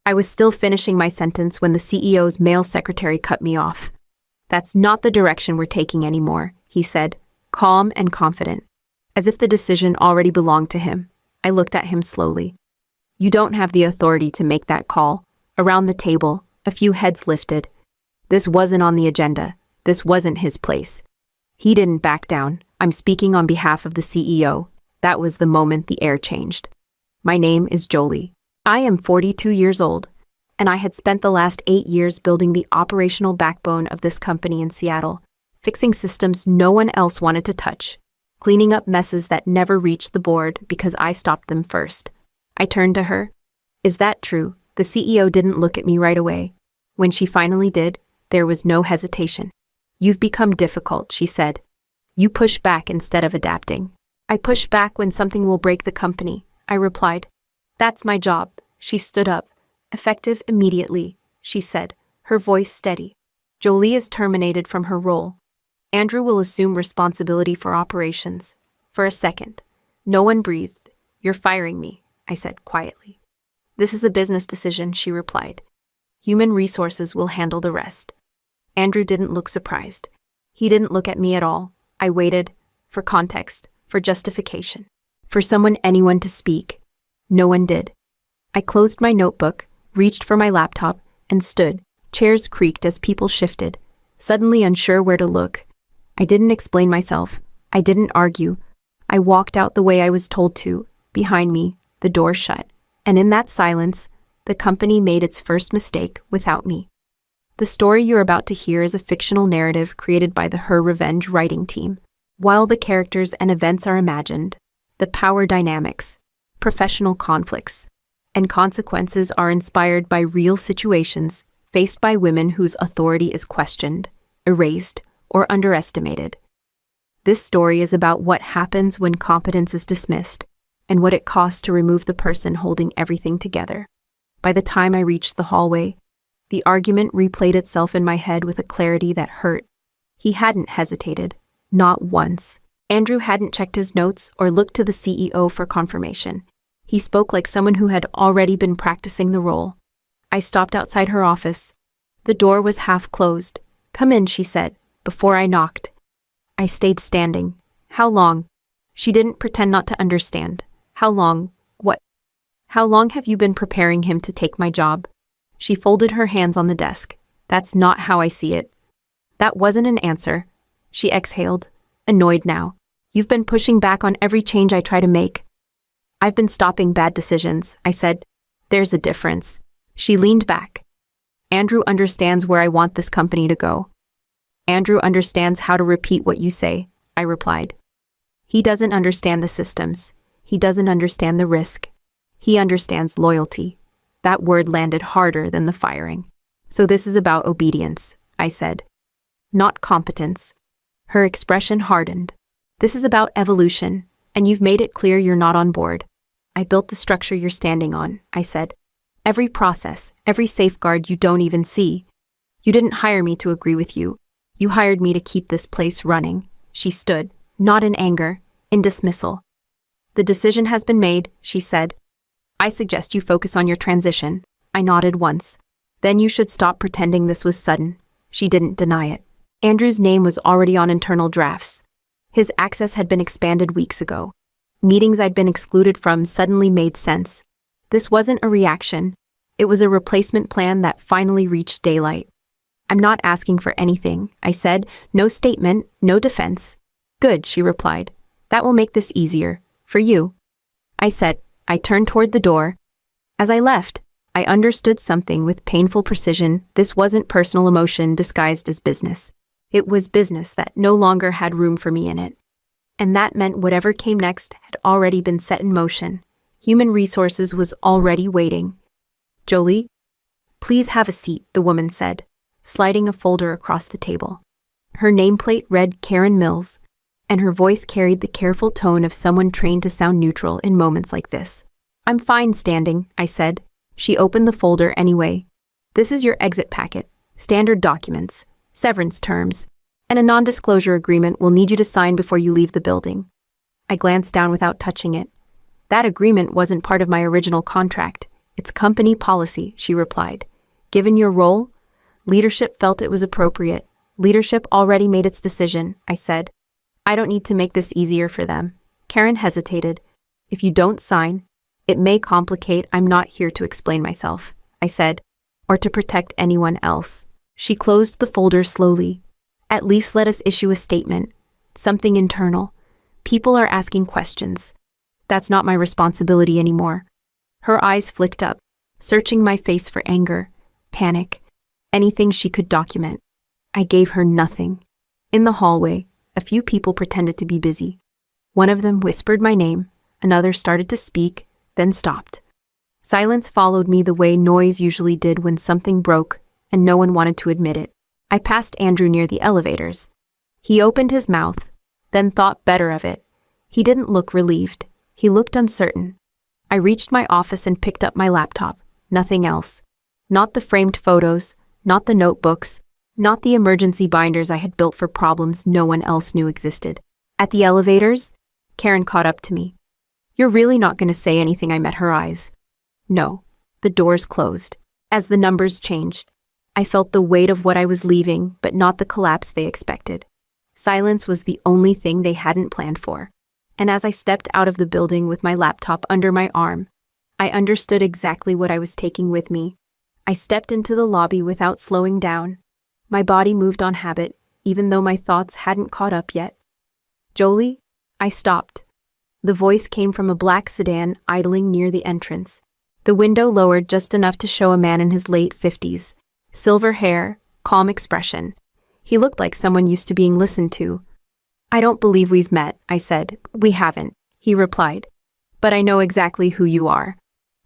I was still finishing my sentence when the CEO's male secretary cut me off. "That's not the direction we're taking anymore," he said, calm and confident, as if the decision already belonged to him. I looked at him slowly. "You don't have the authority to make that call." Around the table, a few heads lifted. This wasn't on the agenda. This wasn't his place. He didn't back down. "I'm speaking on behalf of the CEO." That was the moment the air changed. "My name is Jolie. I am 42 years old, and I had spent the last 8 years building the operational backbone of this company in Seattle, fixing systems no one else wanted to touch, cleaning up messes that never reached the board because I stopped them first." I turned to her. "Is that true?" The CEO didn't look at me right away. When she finally did, there was no hesitation. "You've become difficult," she said. "You push back instead of adapting." "I push back when something will break the company," I replied. "That's my job." She stood up. "Effective immediately," she said, her voice steady. "Jolie is terminated from her role. Andrew will assume responsibility for operations." For a second, no one breathed. "You're firing me," I said quietly. "This is a business decision," she replied. "Human resources will handle the rest." Andrew didn't look surprised. He didn't look at me at all. I waited, for context, for justification, for anyone to speak. No one did. I closed my notebook, reached for my laptop, and stood. Chairs creaked as people shifted, suddenly unsure where to look. I didn't explain myself. I didn't argue. I walked out the way I was told to. Behind me, the door shut. And in that silence, the company made its first mistake without me. The story you're about to hear is a fictional narrative created by the Her Revenge writing team. While the characters and events are imagined, the power dynamics, professional conflicts, and consequences are inspired by real situations faced by women whose authority is questioned, erased, or underestimated. This story is about what happens when competence is dismissed, and what it costs to remove the person holding everything together. By the time I reached the hallway, the argument replayed itself in my head with a clarity that hurt. He hadn't hesitated, not once. Andrew hadn't checked his notes or looked to the CEO for confirmation. He spoke like someone who had already been practicing the role. I stopped outside her office. The door was half closed. "Come in," she said, before I knocked. I stayed standing. "How long?" She didn't pretend not to understand. "How long? What? How long have you been preparing him to take my job?" She folded her hands on the desk. "That's not how I see it." That wasn't an answer. She exhaled, annoyed now. "You've been pushing back on every change I try to make." "I've been stopping bad decisions," I said. "There's a difference." She leaned back. "Andrew understands where I want this company to go." "Andrew understands how to repeat what you say," I replied. "He doesn't understand the systems. He doesn't understand the risk. He understands loyalty." That word landed harder than the firing. "So this is about obedience," I said. "Not competence." Her expression hardened. "This is about evolution, and you've made it clear you're not on board." "I built the structure you're standing on," I said. "Every process, every safeguard you don't even see. You didn't hire me to agree with you. You hired me to keep this place running." She stood, not in anger, in dismissal. "The decision has been made," she said. "I suggest you focus on your transition." I nodded once. "Then you should stop pretending this was sudden." She didn't deny it. Andrew's name was already on internal drafts. His access had been expanded weeks ago. Meetings I'd been excluded from suddenly made sense. This wasn't a reaction. It was a replacement plan that finally reached daylight. "I'm not asking for anything," I said. "No statement, no defense." "Good," she replied. "That will make this easier. For you." I said. I turned toward the door. As I left, I understood something with painful precision. This wasn't personal emotion disguised as business. It was business that no longer had room for me in it. And that meant whatever came next had already been set in motion. Human resources was already waiting. "Jolie, please have a seat," the woman said, sliding a folder across the table. Her nameplate read Karen Mills, and her voice carried the careful tone of someone trained to sound neutral in moments like this. "I'm fine standing," I said. She opened the folder anyway. "This is your exit packet, standard documents, severance terms, and a non-disclosure agreement we'll need you to sign before you leave the building." I glanced down without touching it. That agreement wasn't part of my original contract. It's company policy, she replied. Given your role, leadership felt it was appropriate. Leadership already made its decision, I said. I don't need to make this easier for them. Karen hesitated. If you don't sign, it may complicate. I'm not here to explain myself, I said, or to protect anyone else. She closed the folder slowly. At least let us issue a statement. Something internal. People are asking questions. That's not my responsibility anymore. Her eyes flicked up, searching my face for anger, panic, anything she could document. I gave her nothing. In the hallway, a few people pretended to be busy. One of them whispered my name, another started to speak, then stopped. Silence followed me the way noise usually did when something broke and no one wanted to admit it. I passed Andrew near the elevators. He opened his mouth, then thought better of it. He didn't look relieved. He looked uncertain. I reached my office and picked up my laptop. Nothing else. Not the framed photos, not the notebooks, not the emergency binders I had built for problems no one else knew existed. At the elevators, Karen caught up to me. You're really not going to say anything? I met her eyes. No. The doors closed. As the numbers changed, I felt the weight of what I was leaving, but not the collapse they expected. Silence was the only thing they hadn't planned for. And as I stepped out of the building with my laptop under my arm, I understood exactly what I was taking with me. I stepped into the lobby without slowing down. My body moved on habit, even though my thoughts hadn't caught up yet. Jolie? I stopped. The voice came from a black sedan idling near the entrance. The window lowered just enough to show a man in his late 50s. Silver hair, calm expression. He looked like someone used to being listened to. I don't believe we've met, I said. We haven't, he replied. But I know exactly who you are.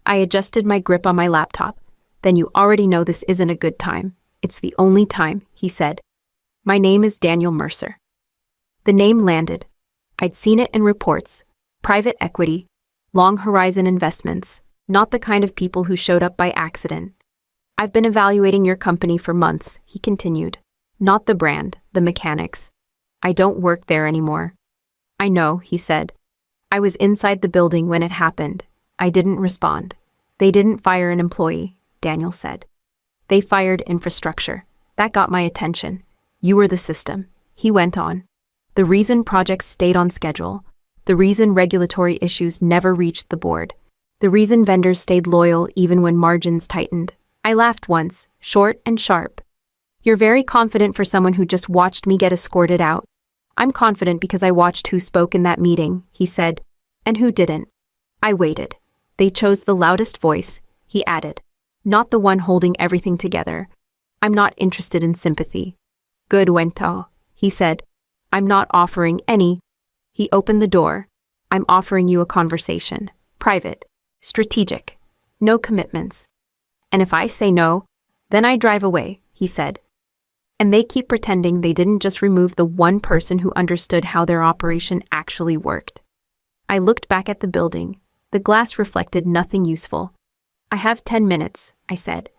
I adjusted my grip on my laptop. Then you already know this isn't a good time. It's the only time, he said. My name is Daniel Mercer. The name landed. I'd seen it in reports. Private equity, long horizon investments, not the kind of people who showed up by accident. I've been evaluating your company for months, he continued. Not the brand, the mechanics. I don't work there anymore. I know, he said. I was inside the building when it happened. I didn't respond. They didn't fire an employee, Daniel said. They fired infrastructure. That got my attention. You were the system, he went on. The reason projects stayed on schedule. The reason regulatory issues never reached the board. The reason vendors stayed loyal even when margins tightened. I laughed once, short and sharp. You're very confident for someone who just watched me get escorted out. I'm confident because I watched who spoke in that meeting, he said, and who didn't. I waited. They chose the loudest voice, he added, not the one holding everything together. I'm not interested in sympathy. Good Wento, he said. I'm not offering any. He opened the door. I'm offering you a conversation. Private. Strategic. No commitments. And if I say no, then I drive away, he said. And they keep pretending they didn't just remove the one person who understood how their operation actually worked. I looked back at the building. The glass reflected nothing useful. I have 10 minutes, I said.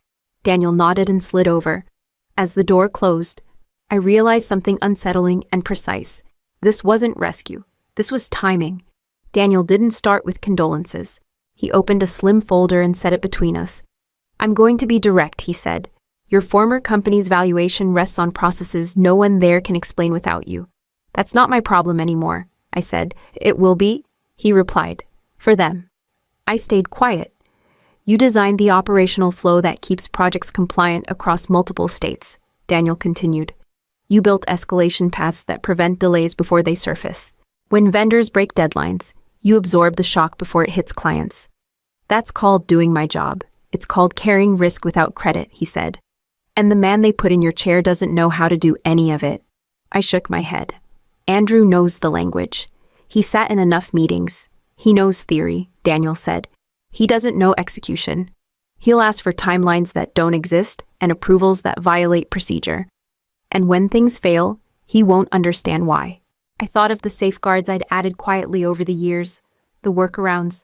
Daniel nodded and slid over. As the door closed, I realized something unsettling and precise. This wasn't rescue. This was timing. Daniel didn't start with condolences. He opened a slim folder and set it between us. I'm going to be direct, he said. Your former company's valuation rests on processes no one there can explain without you. That's not my problem anymore, I said. It will be, he replied. For them. I stayed quiet. You designed the operational flow that keeps projects compliant across multiple states, Daniel continued. You built escalation paths that prevent delays before they surface. When vendors break deadlines, you absorb the shock before it hits clients. That's called doing my job. It's called carrying risk without credit, he said. And the man they put in your chair doesn't know how to do any of it. I shook my head. Andrew knows the language. He sat in enough meetings. He knows theory, Daniel said. He doesn't know execution. He'll ask for timelines that don't exist and approvals that violate procedure. And when things fail, he won't understand why. I thought of the safeguards I'd added quietly over the years, the workarounds,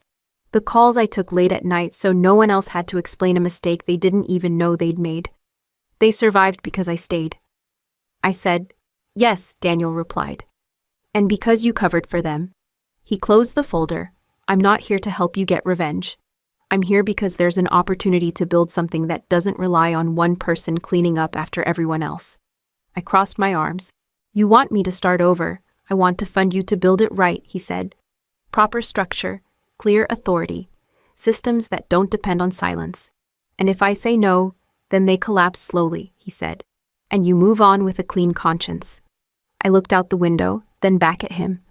the calls I took late at night so no one else had to explain a mistake they didn't even know they'd made. They survived because I stayed. I said, yes, Daniel replied. And because you covered for them. He closed the folder. I'm not here to help you get revenge. I'm here because there's an opportunity to build something that doesn't rely on one person cleaning up after everyone else. I crossed my arms. You want me to start over. I want to fund you to build it right, he said. Proper structure, clear authority, systems that don't depend on silence. And if I say no, then they collapse slowly, he said. And you move on with a clean conscience. I looked out the window, then back at him.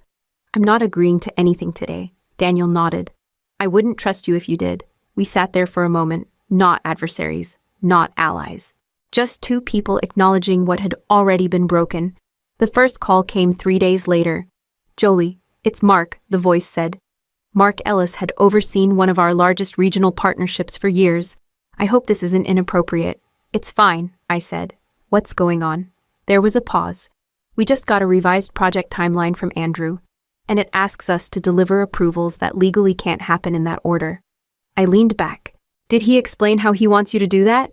I'm not agreeing to anything today, Daniel nodded. I wouldn't trust you if you did. We sat there for a moment, not adversaries, not allies. Just two people acknowledging what had already been broken. The first call came 3 days later. Jolie, it's Mark, the voice said. Mark Ellis had overseen one of our largest regional partnerships for years. I hope this isn't inappropriate. It's fine, I said. What's going on? There was a pause. We just got a revised project timeline from Andrew, and it asks us to deliver approvals that legally can't happen in that order. I leaned back. Did he explain how he wants you to do that?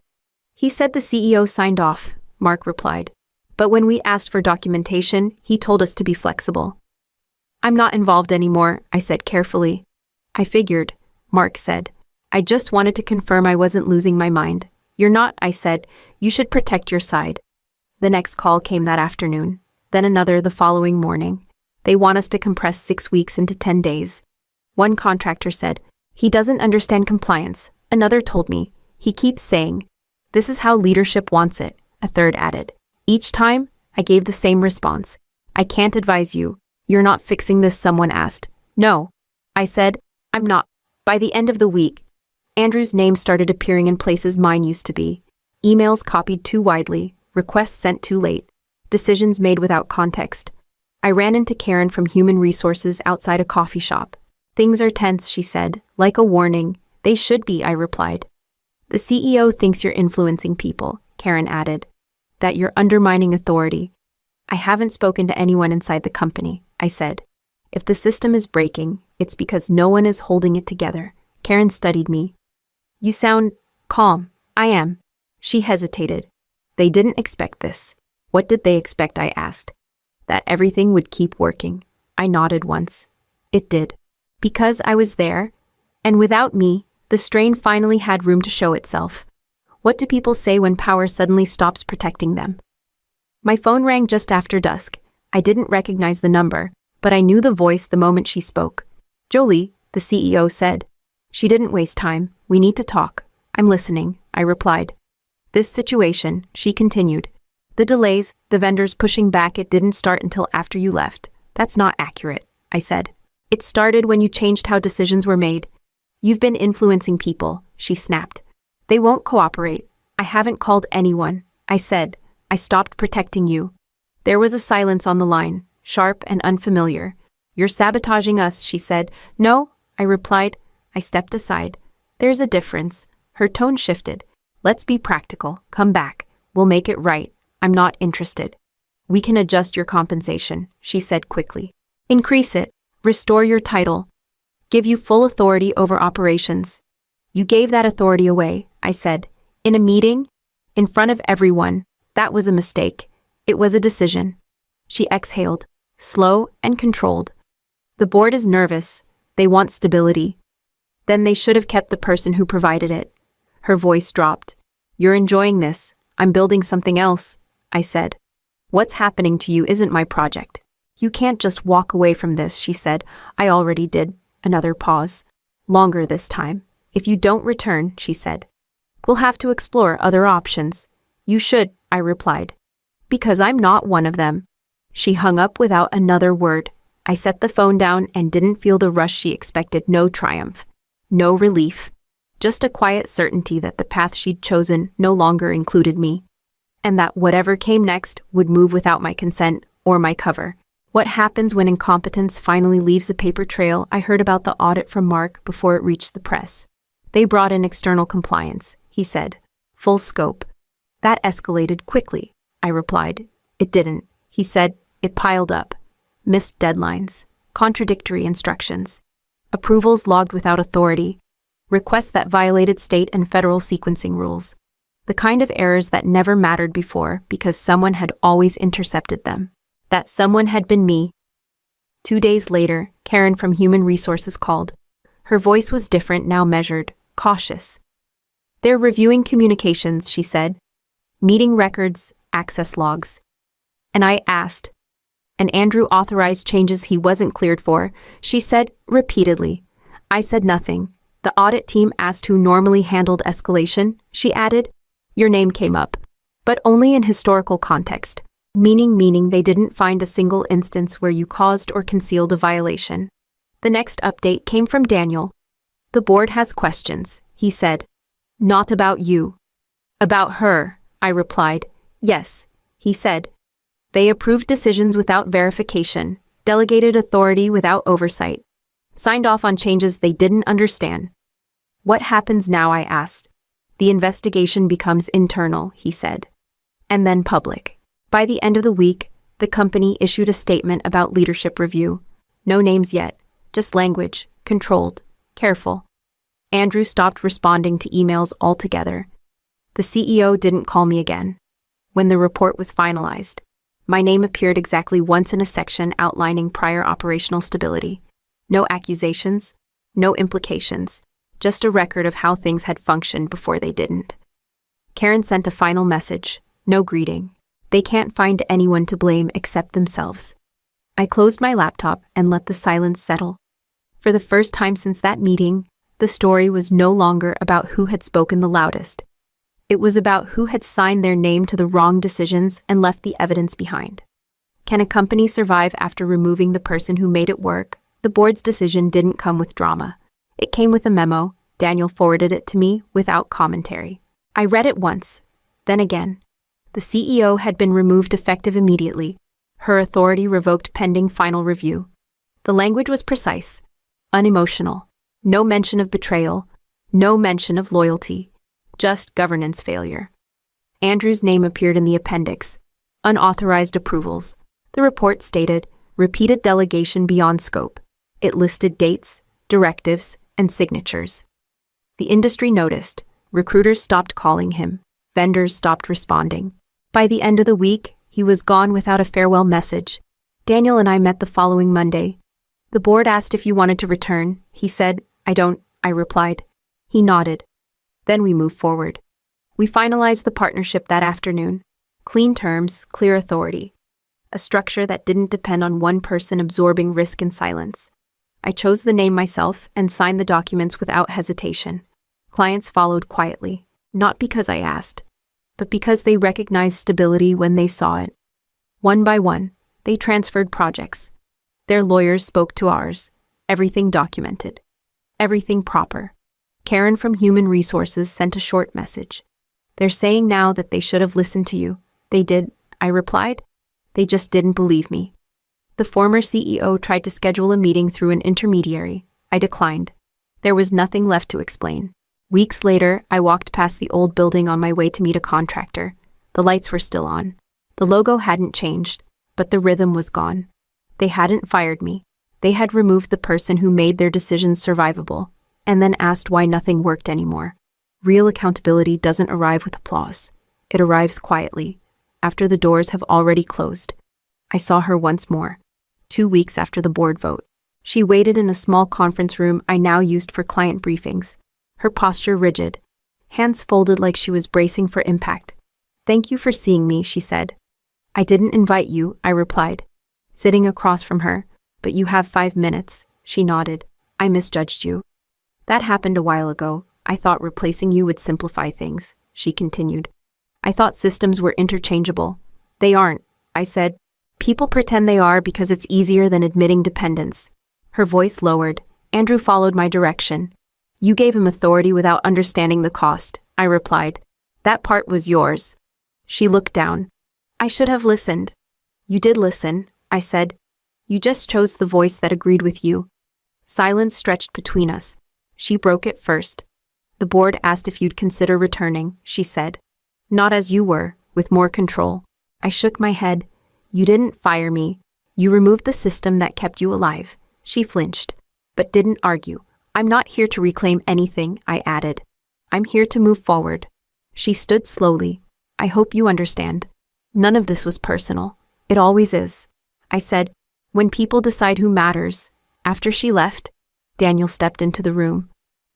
He said the CEO signed off, Mark replied. But when we asked for documentation, he told us to be flexible. I'm not involved anymore, I said carefully. I figured, Mark said. I just wanted to confirm I wasn't losing my mind. You're not, I said. You should protect your side. The next call came that afternoon, then another the following morning. They want us to compress 6 weeks into 10 days. One contractor said, he doesn't understand compliance. Another told me, he keeps saying, this is how leadership wants it. A third added. Each time, I gave the same response. I can't advise you. You're not fixing this, someone asked. No. I said, I'm not. By the end of the week, Andrew's name started appearing in places mine used to be. Emails copied too widely, requests sent too late, decisions made without context. I ran into Karen from Human Resources outside a coffee shop. Things are tense, she said, like a warning. They should be, I replied. The CEO thinks you're influencing people, Karen added. That you're undermining authority. I haven't spoken to anyone inside the company, I said. If the system is breaking, it's because no one is holding it together. Karen studied me. You sound calm. I am. She hesitated. They didn't expect this. What did they expect, I asked. That everything would keep working. I nodded once. It did. Because I was there, and without me, the strain finally had room to show itself. What do people say when power suddenly stops protecting them? My phone rang just after dusk. I didn't recognize the number, but I knew the voice the moment she spoke. Jolie, the CEO said. She didn't waste time. We need to talk. I'm listening, I replied. This situation, she continued. The delays, the vendors pushing back, it didn't start until after you left. That's not accurate, I said. It started when you changed how decisions were made. You've been influencing people, she snapped. They won't cooperate. I haven't called anyone, I said. I stopped protecting you. There was a silence on the line, sharp and unfamiliar. You're sabotaging us, she said. No, I replied. I stepped aside. There's a difference. Her tone shifted. Let's be practical. Come back. We'll make it right. I'm not interested. We can adjust your compensation, she said quickly. Increase it. Restore your title. Give you full authority over operations. You gave that authority away, I said. In a meeting? In front of everyone. That was a mistake. It was a decision. She exhaled, slow and controlled. The board is nervous. They want stability. Then they should have kept the person who provided it. Her voice dropped. You're enjoying this. I'm building something else, I said. What's happening to you isn't my project. You can't just walk away from this, she said. I already did. Another pause. Longer this time. If you don't return, she said, we'll have to explore other options. You should, I replied. Because I'm not one of them. She hung up without another word. I set the phone down and didn't feel the rush she expected. No triumph. No relief. Just a quiet certainty that the path she'd chosen no longer included me. And that whatever came next would move without my consent or my cover. What happens when incompetence finally leaves a paper trail? I heard about the audit from Mark before it reached the press. They brought in external compliance, he said. Full scope. That escalated quickly, I replied. It didn't, he said. It piled up. Missed deadlines. Contradictory instructions. Approvals logged without authority. Requests that violated state and federal sequencing rules. The kind of errors that never mattered before because someone had always intercepted them. That someone had been me. 2 days later, Karen from Human Resources called. Her voice was different, now measured, cautious. They're reviewing communications, she said. Meeting records, access logs. And I asked. And Andrew authorized changes he wasn't cleared for, she said repeatedly. I said nothing. The audit team asked who normally handled escalation, she added. Your name came up, but only in historical context, meaning they didn't find a single instance where you caused or concealed a violation. The next update came from Daniel. The board has questions, he said. Not about you. About her, I replied. Yes, he said. They approved decisions without verification, delegated authority without oversight, signed off on changes they didn't understand. What happens now, I asked. The investigation becomes internal, he said. And then public. By the end of the week, the company issued a statement about leadership review. No names yet, just language, controlled, careful. Andrew stopped responding to emails altogether. The CEO didn't call me again. When the report was finalized, my name appeared exactly once in a section outlining prior operational stability. No accusations, no implications, just a record of how things had functioned before they didn't. Karen sent a final message, no greeting. They can't find anyone to blame except themselves. I closed my laptop and let the silence settle. For the first time since that meeting, the story was no longer about who had spoken the loudest. It was about who had signed their name to the wrong decisions and left the evidence behind. Can a company survive after removing the person who made it work? The board's decision didn't come with drama. It came with a memo. Daniel forwarded it to me without commentary. I read it once, then again. The CEO had been removed effective immediately, her authority revoked pending final review. The language was precise, unemotional, no mention of betrayal, no mention of loyalty, just governance failure. Andrew's name appeared in the appendix, unauthorized approvals. The report stated, repeated delegation beyond scope. It listed dates, directives, and signatures. The industry noticed. Recruiters stopped calling him. Vendors stopped responding. By the end of the week, he was gone without a farewell message. Daniel and I met the following Monday. The board asked if you wanted to return. He said, I don't, I replied. He nodded. Then we moved forward. We finalized the partnership that afternoon. Clean terms, clear authority. A structure that didn't depend on one person absorbing risk in silence. I chose the name myself and signed the documents without hesitation. Clients followed quietly, not because I asked, but because they recognized stability when they saw it. One by one, they transferred projects. Their lawyers spoke to ours. Everything documented. Everything proper. Karen from Human Resources sent a short message. They're saying now that they should have listened to you. They did, I replied. They just didn't believe me. The former CEO tried to schedule a meeting through an intermediary. I declined. There was nothing left to explain. Weeks later, I walked past the old building on my way to meet a contractor. The lights were still on. The logo hadn't changed, but the rhythm was gone. They hadn't fired me. They had removed the person who made their decisions survivable, and then asked why nothing worked anymore. Real accountability doesn't arrive with applause. It arrives quietly, after the doors have already closed. I saw her once more, 2 weeks after the board vote. She waited in a small conference room I now used for client briefings, her posture rigid, hands folded like she was bracing for impact. Thank you for seeing me, she said. I didn't invite you, I replied, sitting across from her, but you have 5 minutes, she nodded. I misjudged you. That happened a while ago. I thought replacing you would simplify things, she continued. I thought systems were interchangeable. They aren't, I said. People pretend they are because it's easier than admitting dependence. Her voice lowered. Andrew followed my direction. You gave him authority without understanding the cost, I replied. That part was yours. She looked down. I should have listened. You did listen, I said. You just chose the voice that agreed with you. Silence stretched between us. She broke it first. The board asked if you'd consider returning, she said. Not as you were, with more control. I shook my head. You didn't fire me. You removed the system that kept you alive. She flinched, but didn't argue. I'm not here to reclaim anything, I added. I'm here to move forward. She stood slowly. I hope you understand. None of this was personal. It always is. I said, when people decide who matters. After she left, Daniel stepped into the room.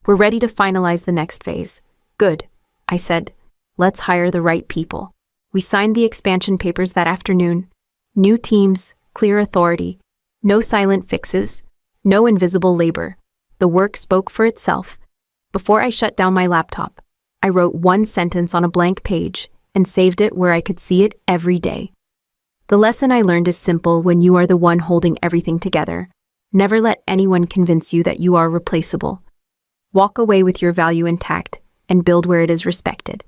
We're ready to finalize the next phase. Good, I said. Let's hire the right people. We signed the expansion papers that afternoon. New teams, clear authority, no silent fixes, no invisible labor. The work spoke for itself. Before I shut down my laptop, I wrote one sentence on a blank page and saved it where I could see it every day. The lesson I learned is simple when you are the one holding everything together. Never let anyone convince you that you are replaceable. Walk away with your value intact and build where it is respected.